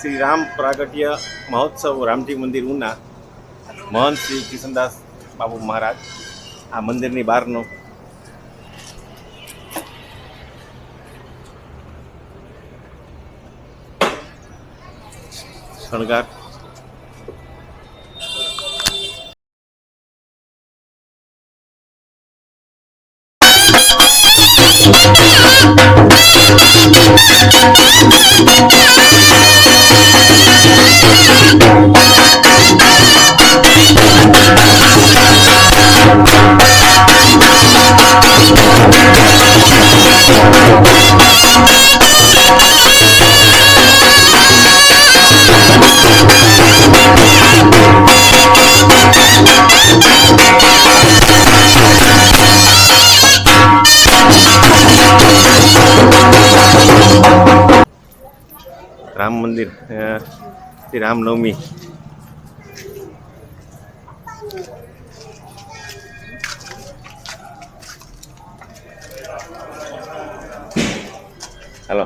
શ્રી રામ પ્રાગટ્ય મહોત્સવ રામજી મંદિર ઉના મહંત શ્રી કિશનદાસ બાપુ મહારાજ આ મંદિરની બહારનો શણગાર. રામ મંદિર શ્રી રામનવમી. હાલો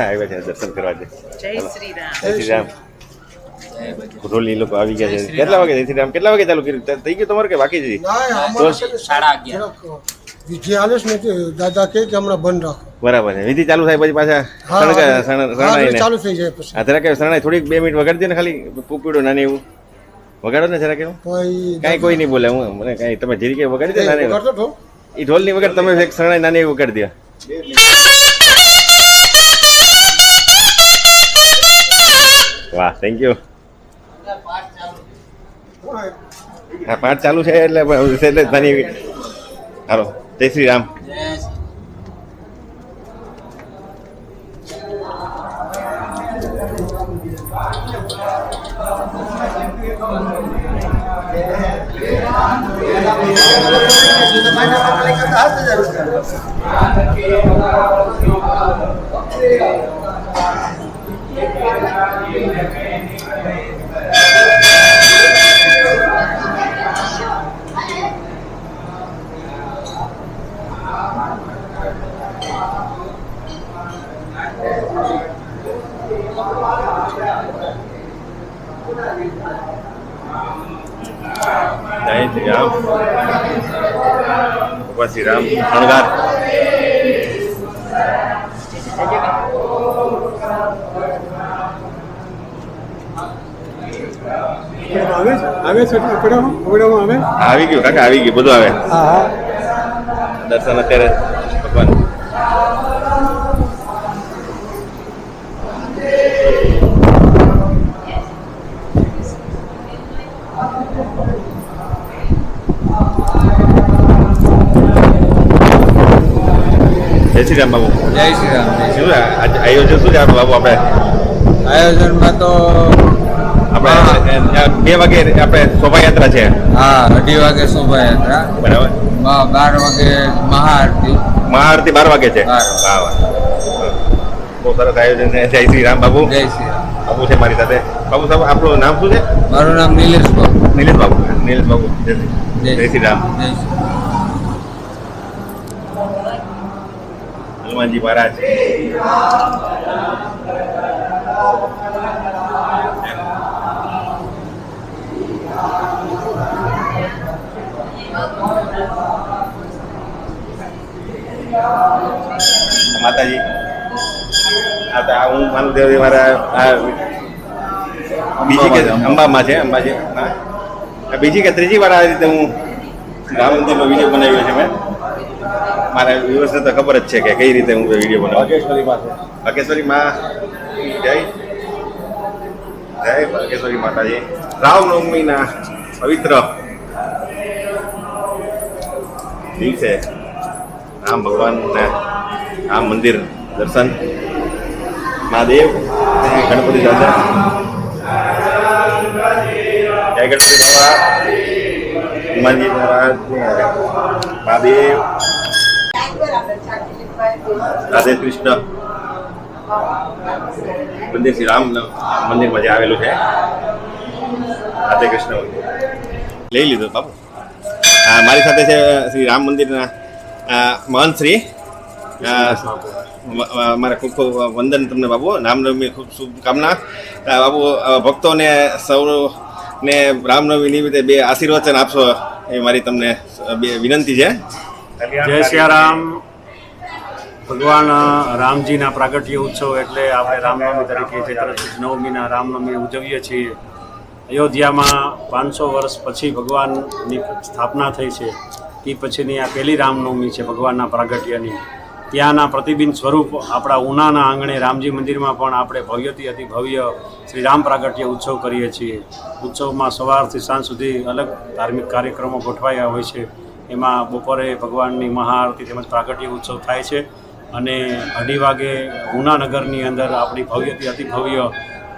આવ્યા છે દર્શન કરવા છે. જય શ્રી રામ. જય શ્રી રામ. ઘોટોલી લોકો આવી ગયા છે. કેટલા વાગે જય શ્રી રામ કેટલા વાગે ચાલુ કર્યું? થઈ ગયું તમારે કે બાકી છે? 11:30. વિધિ હાલે છે ને દાદા કે હમણાં બંધ રાખો. બરાબર છે. વિધિ ચાલુ થાય પછી પાછા શરણાઈ ચાલુ થઈ જાય પછી. જરા કે શરણાઈ થોડીક 2 મિનિટ વગાડી દે ને ખાલી પૂપીડો નાની એવું વગાડો ને જરા કે કાંઈ કોઈ નહીં બોલે. હું મને કાંઈ તમે જીરી કે વગાડી દે નાની એ ઢોલ ની વગાડ તમે એક શરણાઈ નાની એવું વગાડી દે. વાહ થેન્ક યુ. હા પાઠ ચાલુ છે એટલે નાની. હાલો જય શ્રી રામ. જય શ્રી રામ. ભગવાન શ્રી રામ શણગાર. આવી ગયું કાકા આવી ગયું બધું આવે. દર્શન અત્યારે ભગવાન જય શ્રી રામ બાબુ. જય શ્રી રામ. શું આયોજન શું છે આપણું બાબુ? આપણે આયોજનમાં તો આપણે 2 વાગે આપણે શોભાયાત્રા છે. હા 2:30 વાગે શોભાયાત્રા. બરાબર. 12 વાગે મહાઆરતી. મહાઆરતી 12 વાગે છે. વાહ બહુ સરસ આયોજન છે. જય શ્રી રામ બાબુ. જય શ્રી રામ. બાબુ છે મારી સાથે. બાબુ સાહેબ આપણું નામ શું છે? મારું નામ નિલેશ બાબુ. નિલેશ બાબુ. નિલેશ બાબુ જય શ્રી રામ. જય શ્રી રામ. હનુમાનજી મહારાજ. માતાજી હું માનું દેવ મારા બીજી કે અંબામાં છે. અંબાજી બીજી કે ત્રીજી વાર આ રીતે હું રામ મંદિરનો વિડીયો બનાવ્યો છે. મેં મારા વ્યૂઅર્સને તો ખબર જ છે કે કઈ રીતે હું વિડીયો બનાવું. ભાગેશ્વરી માં જય જય ભાગેશ્વરી માતાજી. રામનવમીના પવિત્ર દિવસે રામ ભગવાનના રામ મંદિર દર્શન. મહાદેવ ગણપતિ દાદા જય ગણપતિ બાબા. હનુમાનજી મહારાજ મહાદેવ રાધે કૃષ્ણ. મંદિર શ્રી રામ મંદિરમાં જે આવેલું છે રાધે કૃષ્ણ મંદિર. લઈ લીધું બાપુ. મારી સાથે છે શ્રી રામ મંદિરના મહંત શ્રી અમારા ખૂબ ખૂબ વંદન તમને બાબુ, રામનવમી ખૂબ શુભકામના. બાબુ ભક્તોને સૌને રામનવમી નિમિત્તે બે આશીર્વચન આપશો એ મારી તમને બે વિનંતી છે. જય સિયારામ. ભગવાન રામજીના પ્રાગટ્ય ઉત્સવ એટલે આપણે રામનવમી તરીકે ચૈત્ર નવમીના રામનવમી ઉજવીએ છીએ. અયોધ્યામાં 500 વર્ષ પછી ભગવાનની સ્થાપના થઈ છે. તે પછીની આ પહેલી રામનવમી છે ભગવાનના પ્રાગટ્યની. ત્યાંના પ્રતિબિંબ સ્વરૂપ આપણા ઉનાના આંગણે રામજી મંદિરમાં પણ આપણે ભવ્યથી અતિ ભવ્ય શ્રી રામ પ્રાગટ્ય ઉત્સવ કરીએ છીએ. ઉત્સવમાં સવારથી સાંજ સુધી અલગ ધાર્મિક કાર્યક્રમો ગોઠવાયા હોય છે. એમાં બપોરે ભગવાનની મહાઆરતી તેમજ પ્રાગટ્ય ઉત્સવ થાય છે અને 2:30 વાગે ઉનાનગરની અંદર આપણી ભવ્યથી અતિ ભવ્ય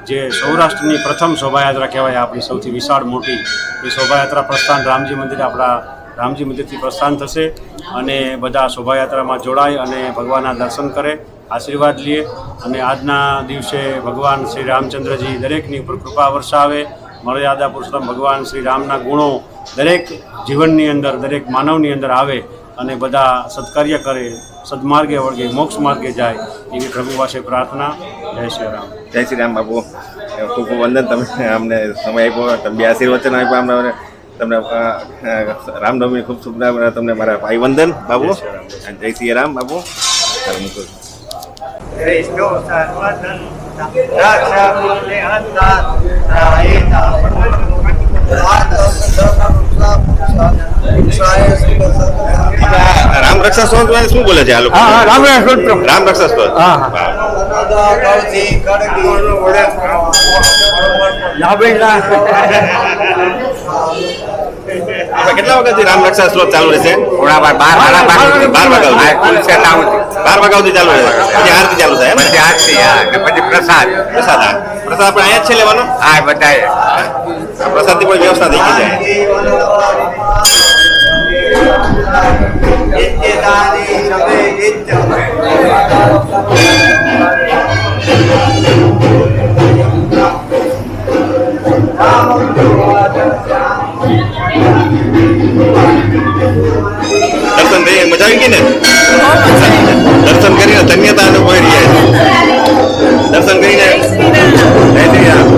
જે સૌરાષ્ટ્રની પ્રથમ શોભાયાત્રા કહેવાય, આપણી સૌથી વિશાળ મોટી એ શોભાયાત્રા પ્રસ્થાન રામજી મંદિર, આપણા રામજી મંદિરથી પ્રસ્થાન થશે અને બધા શોભાયાત્રામાં જોડાય અને ભગવાનના દર્શન કરે, આશીર્વાદ લે અને આજના દિવસે ભગવાન શ્રી રામચંદ્રજી દરેકની ઉપર કૃપા વર્ષાવે. મર્યાદા પુરુષોત્તમ ભગવાન શ્રી રામના ગુણો દરેક જીવનની અંદર, દરેક માનવની અંદર આવે અને બધા સત્કાર્ય કરે, સદમાર્ગે વળગે, મોક્ષ માર્ગે જાય એવી પ્રભુ પાસે પ્રાર્થના. જય શ્રી રામ. જય શ્રી રામ બાબુ, ખૂબ ખૂબ વંદન. તમે અમને સમય આપ્યો, તમે બે આશીર્વચન આપ્યા અમને. તમને રામનવમી ખૂબ શુભકામના. તમને મારા ભાઈ વંદન બાબુ. જય શ્રી રામ બાબુ. રામ રક્ષા સ્તોત્ર શું બોલે છે આ લોકો? રામ રક્ષા સ્તોત્ર. કેટલા વખતથી રામ રક્ષા સ્તોત્ર ચાલુ રહેશે? 12 વાગ્યાથી ચાલુ રહે. પછી આરતી ચાલુ થાય. પછી પ્રસાદ પ્રસાદ આપણે અહીંયા જ છે લેવાનો? હા, બધાએ પ્રસાદની પણ વ્યવસ્થા થઈ ગઈ છે. દર્શન થઈ મજા આવી ગઈ ને? દર્શન કરીને ધન્યતા અનુભવી રહ્યા છે. દર્શન કરીને જય શ્રી રામ.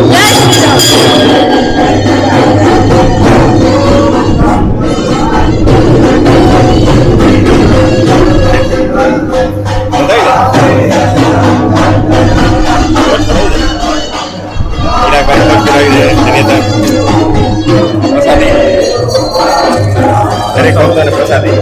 દરેક ભક્તોને પ્રસાદી.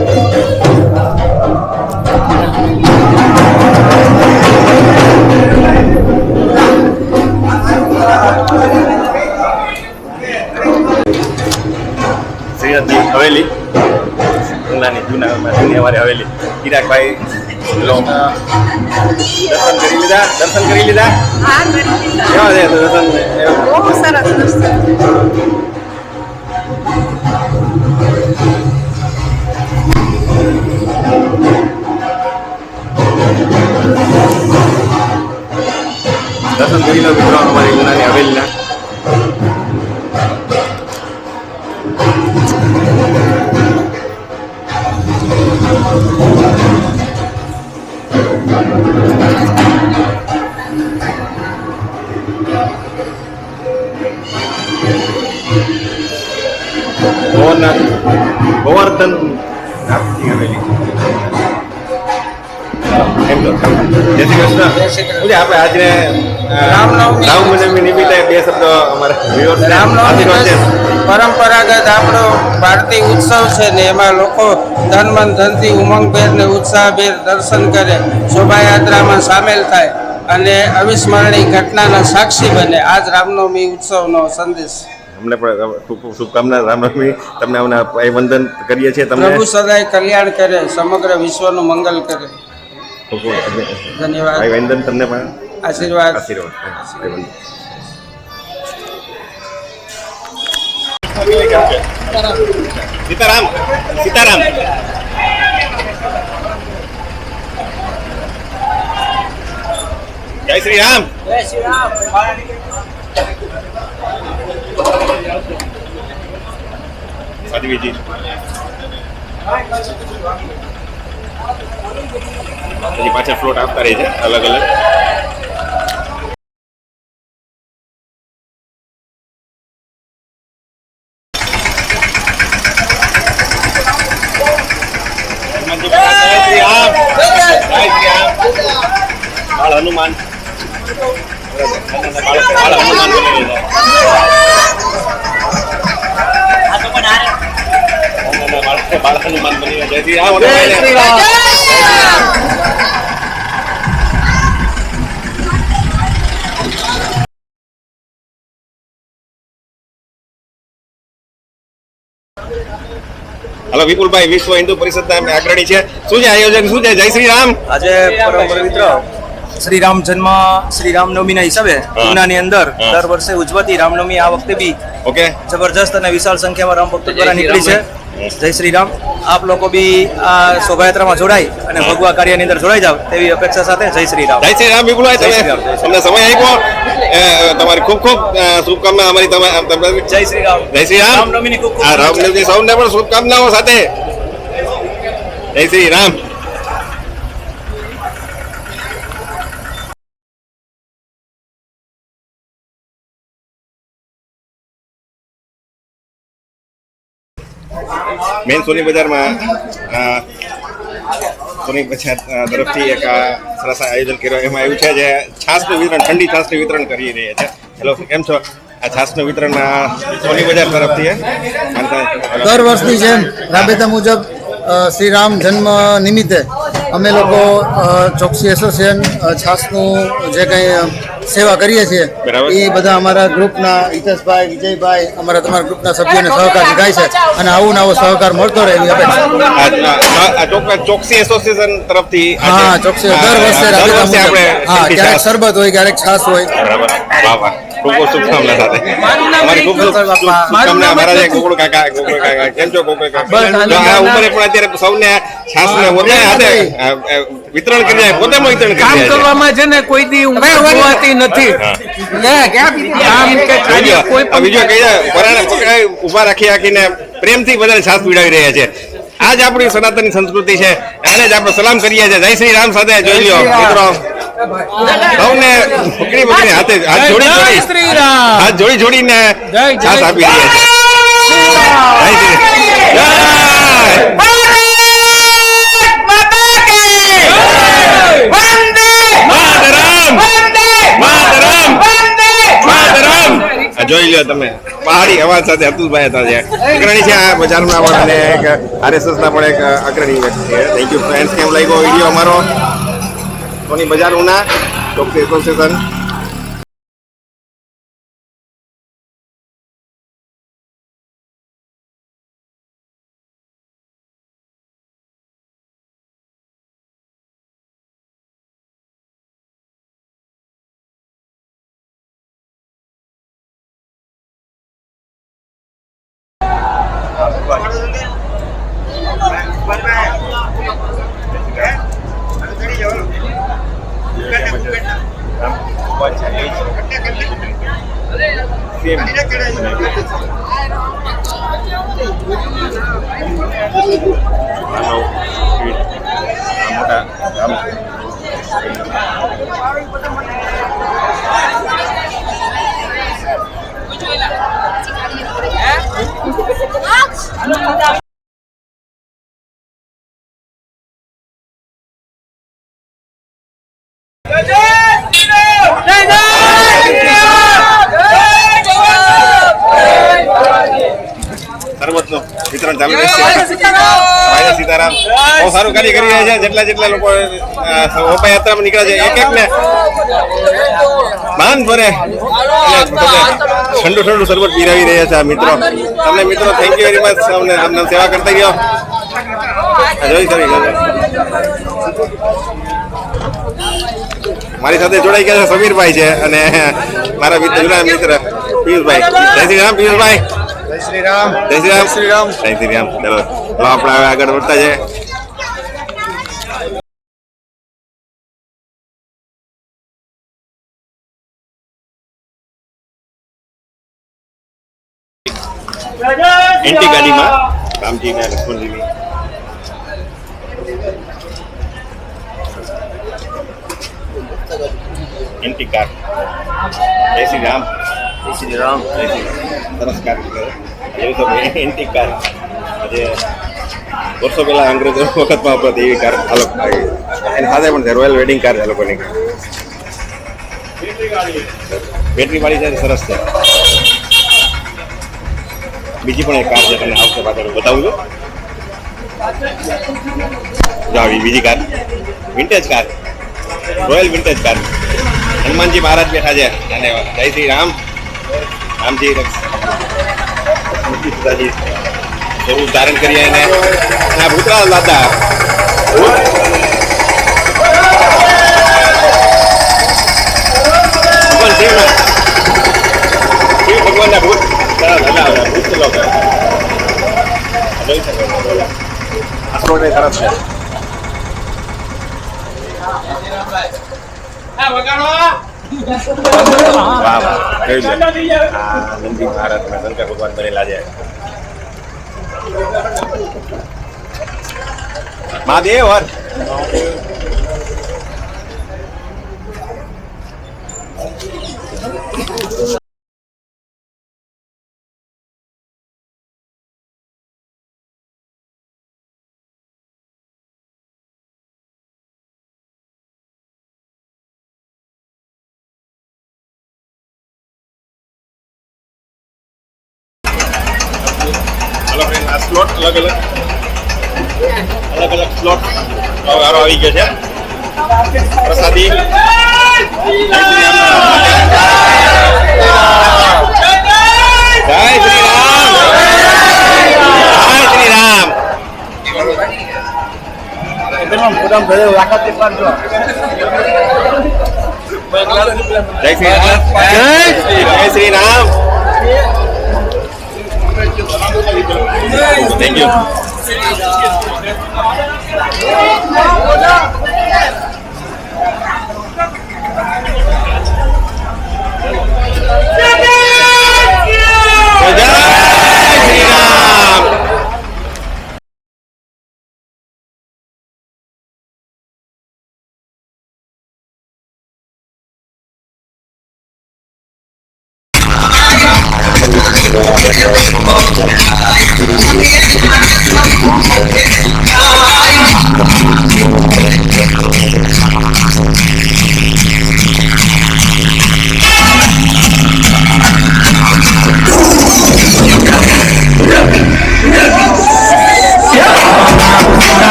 શ્રીનાથની હવેલી, ઉનાની જૂની અમારી હવેલી. ચિરાગભાઈ દર્શન કરી લીધા? હા, કરી લીધા. કેવા છે દર્શન? બહુ સરસ દર્શન. દર્શન કરી લો મિત્રો અમારી ઉનાની હવેલીના. ગોવર્ધન નાથની હવેલી. એમ તો જય શ્રી કૃષ્ણ. આપણે આજે રામનવમી નિમિત્તે બે શબ્દો અમારા રામનવમી પરંપરાગત આપણો ભારતીય ઉત્સવ છે ને એમાં લોકો ધન મન ધનથી ઉમંગભેર ને ઉત્સાહભેર દર્શન કરે, શોભાયાત્રામાં સામેલ થાય અને અવિસ્મરણીય ઘટનાના સાક્ષી બને. આજ રામનવમી ઉત્સવનો સંદેશ. અમને પણ ખૂબ ખૂબ શુભકામના રામનવમી. તમને અમને વંદન કરીએ છીએ. તમને પ્રભુ સદાય કલ્યાણ કરે, સમગ્ર વિશ્વનું મંગલ કરે. ખૂબ ખૂબ ધન્યવાદ. ભાઈ વંદન. તમને પણ આશીર્વાદ. સીતારામ. સીતારામ. જય શ્રી રામ. જય શ્રી રામ. સાધ્વીજી. હજી પાછળ ફ્લોટ આપતા રહે છે અલગ અલગ. બાળ હનુમાન બાળ હનુમાન બની જય શ્રી રામ. હલો વિપુલભાઈ, વિશ્વ હિન્દુ પરિષદના અગ્રણી છે. શું છે આયોજન, શું છે? જય શ્રી રામ. આજે પરમ પવિત્ર શ્રી રામ જન્મ શ્રી રામનવમીના હિસાબે પૂનાની અંદર દર વર્ષે ઉજવાતી રામનવમી આ વખતે બી ઓકે, જબરજસ્ત અને વિશાળ સંખ્યામાં રામ ભક્તો દ્વારા નીકળી છે. જય શ્રી રામ. આપ લોકો બી આ શોભાયાત્રામાં જોડાઈ અને ભગવા કાર્યની અંદર જોડાઈ જાવ તેવી અપેક્ષા સાથે જય શ્રી રામ. જય શ્રી રામ વિપુલભાઈ, તમને સમય આપ્યો, તમારી ખૂબ ખૂબ શુભકામના. અમારી જય શ્રી રામ. જય શ્રી રામ. રામનવમીની ખૂબ આ રામનવમી સૌને પણ શુભકામનાઓ સાથે જય શ્રી રામ. મેન સોની બજારમાં સોની બજાર તરફથી એક સરસ આયોજન કર્યું. એમાં એવું છે જે છાસનું વિતરણ, ઠંડી છાસનું વિતરણ કરી રહ્યા છે. હેલો, કેમ છો? આ છાસનું વિતરણ સોની બજાર તરફથી દર વર્ષની જેમ રાબેતા મુજબ શ્રી રામ જન્મ નિમિત્તે અમે લોકો ચોકસી એસોસિએશન છાસનું જે કંઈ સેવા કરીએ છીએ એ બધા અમારા ગ્રુપના હિતેશભાઈ, વિજયભાઈ, અમારા તમારા ગ્રુપના સભ્યોને સહકાર થાય છે અને આવો નવો સહકાર મળતો રહે એવી અપેક્ષા. ચોકસી એસોસિએશન તરફથી હા, ચોકસી દર વર્ષે રાબેતા મુજબ. હા, ક્યારેક શરબત હોય, ક્યારેક છાસ હોય. બરાબર. વાહ વાહ, ખૂબ ખૂબ શુભકામના સાથે. અમારી ખૂબ ખૂબ શુભકામના. અમારા જે ગોકુળ કાકા, કેમ છો ગોકુળ કાકા? જો આ ઉંમરે પણ અત્યારે સૌને છાસને પોતે હાથે વિતરણ કરી જાય, પોતે વિતરણ કરી કામ જાય. કરવામાં છે ને કોઈ દી જોવાતી નથી. બીજો કઈ પરાણે પકડાઈ ઉભા રાખીને પ્રેમથી બધાને છાસ પીવડાવી રહ્યા છે. આ જ આપણી સનાતની સંસ્કૃતિ છે. આને જ આપણે સલામ કરીએ છીએ. જય શ્રી રામ સાથે જોઈ લ્યો મિત્રો, સૌને પકડી પકડી હાથ જોડી જોડીને છાસ આપી રહ્યા છે. જય શ્રી જોઈ લો તમે, પહાડી અવાજ સાથે અતુલભાઈ હતા છે અગ્રણી છે આ બજારના પણ અને એક RSS ના પણ એક અગ્રણી વ્યક્તિ છે. Thank you friends. કેમ લાગ્યો વિડીયો અમારો સોની બજાર ઉના ચોકસી એસોસિએશન? શરબતનું વિતરણ ચાલુ રહેશે. સીતારામ બહુ સારું કાર્ય કરી રહ્યા છે. જેટલા લોકો શોભાયાત્રામાં નીકળ્યા છે એક ને માન ભરે ઠંડુ ઠંડુ શરબત પીરાવી રહ્યા છે આ મિત્રો. તમને મિત્રો થેન્ક યુ વેરી મચ. અમને સેવા કરતા ગયો. જોઈ કરી મારી સાથે જોડાઈ ગયા છે સમીરભાઈ છે અને મારા જૂના મિત્ર પિયુષભાઈ. જય શ્રી રામ પિયુષભાઈ. જય શ્રી રામ. જય શ્રી રામ. શ્રી રામ. જય શ્રી રામ. ચલો આપણે હવે આગળ વધતા છે. એન્ટી ગાડીમાં રામજી અને લક્ષ્મણજીની એન્ટિક કાર જય શ્રી રામ જય શ્રી રામ. સરસ કાર જેવી તો એન્ટિક કાર આજે વર્ષો પહેલા અંગ્રેજો વખતમાં ઉપર એવી કાર આ લોકો એની સાથે પણ છે રોયલ વેડિંગ કાર આ લોકોની બેટરી વાળી છે સરસ છે. બીજી પણ એક કાર છે તમને આવશે પાછળ બતાવું છું. જો આવી બીજી car vintage car royal vintage car Hanumanji Maharaj બેઠા છે અને જય શ્રી રામ રામજી સીતાજી સ્વરૂપ ધારણ કરી એને ભૂતરાજ દાદા શિવ ભગવાનના ભૂત દાદા ભૂત લોકો જોઈ શકો આસરોડે સરસ છે. વાહ વાહ જોઈ લો આ નંદી મહારાજ શંકર ભગવાન બનેલા છે. મહાદેવ હર આ સ્લોટ અલગ અલગ સ્લોટ વારો આવી ગયો છે. પ્રસાદી જય શ્રી રામ. જય શ્રી રામ. Thank you.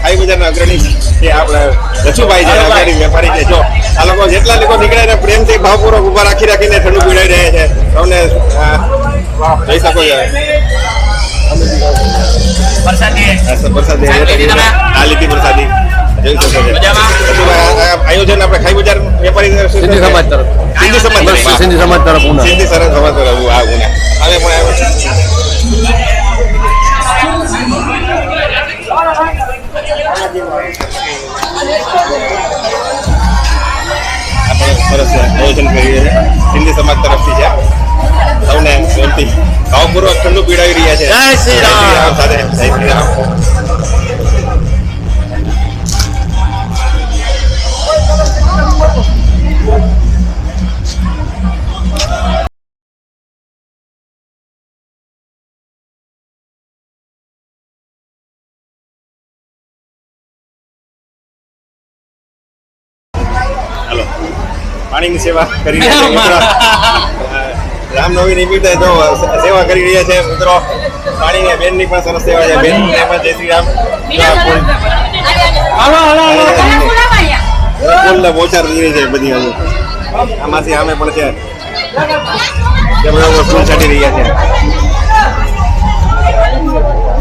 ખાઈ બજારના અગ્રણી જે આપણે રસુભાઈ છે અગ્રણી વેપારી છે. જો આ લોકો જેટલા લોકો નીકળે ને પ્રેમથી ભાવપૂર્વક ઉભા રાખીને ઠંડુ પીવડાવી રહ્યા છે. તમને જોઈ શકો છો પ્રસાદી આ લીધી પ્રસાદી જોઈ શકો છો. આયોજન આપણે ખાઈ બજાર વેપારી સિંધી સમાજ તરફ સિંધી સમાજ તરફ હવે પણ આપણે સરસ આયોજન કરીએ છીએ સિંધી સમાજ તરફથી છે સૌને પ્રેમથી ભાવપૂર્વક ઠંડુ પીડાવી રહ્યા છે જય શ્રી રામ. સાથે જય શ્રી રામ. હાલો પાણીની સેવા કરી રહ્યા છે મિત્રો. રામનવમી નિમિત્તે જો સેવા કરી રહ્યા છે મિત્રો. પાણીની બેનની પણ સરસ સેવા છે. બેન પણ જય શ્રી રામ. ફૂલને બોચાર થઈ રહી છે બધી હજુ. આમાંથી આમે પણ છે તે બધા ફૂલ છાંટી રહ્યા છે.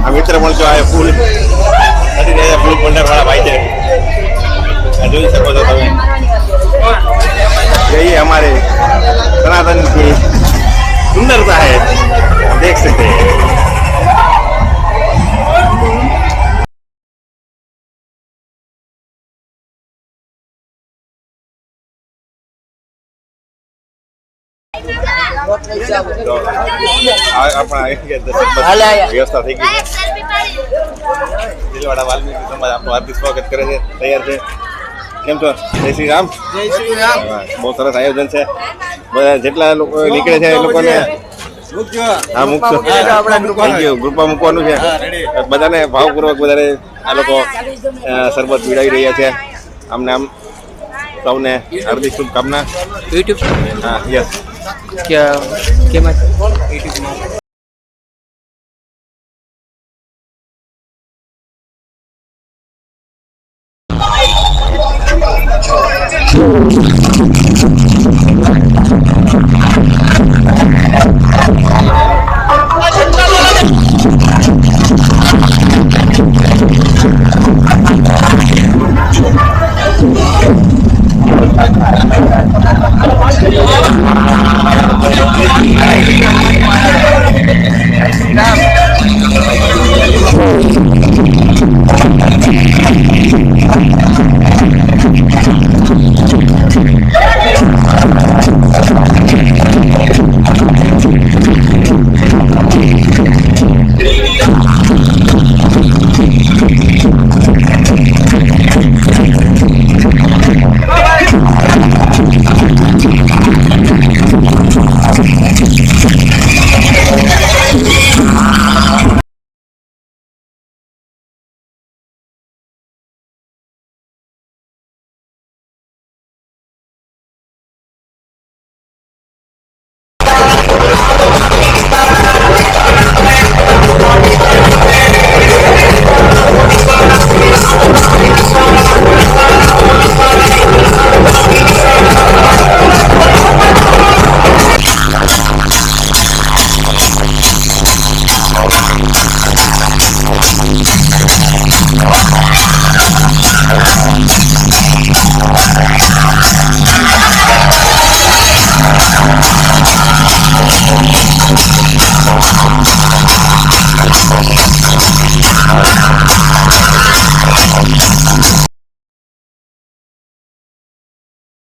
આ મિત્ર પણ જો આ ફૂલ છાંટી રહ્યા છે. ફૂલ ભંડાર વાળા ભાઈ છે. આ જોઈ શકો છો તમે. यही हमारे सनातन की सुंदरता है, देख सकते हैं. तो अपना व्यवस्था થઈ ગઈ છે. દિલવાડા વાલ્મીકી સમાજ આપનું હાર્દિક સ્વાગત કરે છે. તૈયાર છે. કેમ છો? જય શ્રી રામ. જય શ્રી રામ. બહુ સરસ આયોજન છે. બધા જેટલા લોકો નીકળે છે એ લોકોને હા મૂકશો. ગ્રુપમાં મૂકવાનું છે. બધાને ભાવપૂર્વક બધાને આ લોકો શરબત પીડાવી રહ્યા છે. આમને આમ સૌને હાર્દિક શુભકામના. યુટ્યુબ હા યસ. કેમાં